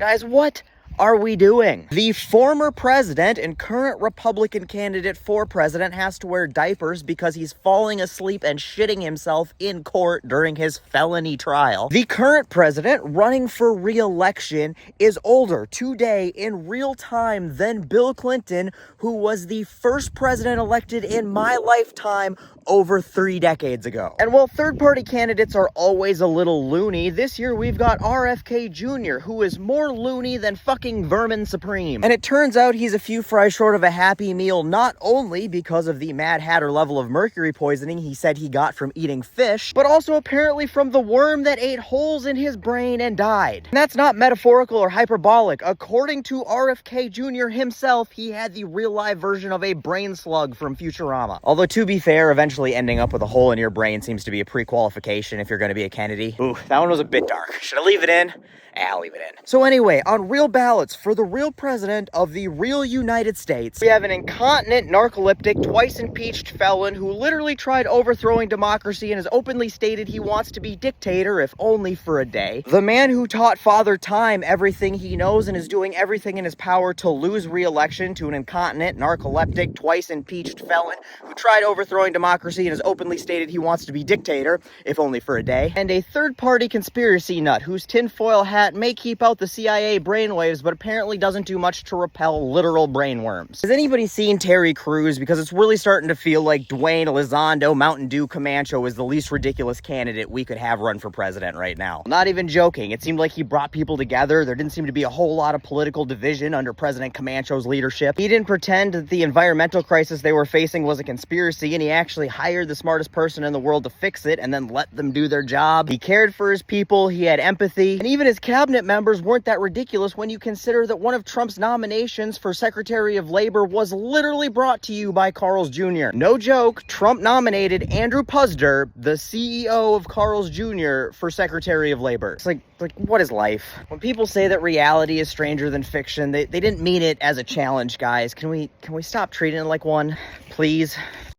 Guys, what are we doing? The former president and current Republican candidate for president has to wear diapers because he's falling asleep and shitting himself in court during his felony trial. The current president running for re-election is older today in real time than Bill Clinton, who was the first president elected in my lifetime over 3 decades ago. And while third-party candidates are always a little loony, this year we've got RFK Jr., who is more loony than fucking Vermin Supreme. And it turns out he's a few fries short of a Happy Meal, not only because of the Mad Hatter level of mercury poisoning he said he got from eating fish, but also apparently from the worm that ate holes in his brain and died. And that's not metaphorical or hyperbolic. According to RFK Jr. himself, he had the real-life version of a brain slug from Futurama. Although, to be fair, eventually ending up with a hole in your brain seems to be a pre-qualification if you're going to be a Kennedy. Ooh, that one was a bit dark. Should I leave it in? I'll leave it in. So anyway, on real ballots for the real president of the real United States, we have an incontinent, narcoleptic, twice impeached felon who literally tried overthrowing democracy and has openly stated he wants to be dictator, if only for a day. The man who taught Father Time everything he knows and is doing everything in his power to lose re-election to an incontinent, narcoleptic, twice impeached felon who tried overthrowing democracy and has openly stated he wants to be dictator, if only for a day. And a third-party conspiracy nut whose tinfoil hat may keep out the CIA brainwaves, but apparently doesn't do much to repel literal brainworms. Has anybody seen Terry Crews? Because it's really starting to feel like Dwayne Elizondo Mountain Dew Comancho is the least ridiculous candidate we could have run for president right now. Not even joking. It seemed like he brought people together. There didn't seem to be a whole lot of political division under President Comancho's leadership. He didn't pretend that the environmental crisis they were facing was a conspiracy, and he actually hired the smartest person in the world to fix it and then let them do their job. He cared for his people. He had empathy, and even his cabinet members weren't that ridiculous when you consider that one of Trump's nominations for Secretary of Labor was literally brought to you by Carl's Jr. No joke, Trump nominated Andrew Puzder, the CEO of Carl's Jr., for Secretary of Labor. It's like what is life? When people say that reality is stranger than fiction, they didn't mean it as a challenge, guys. Can we stop treating it like one, please?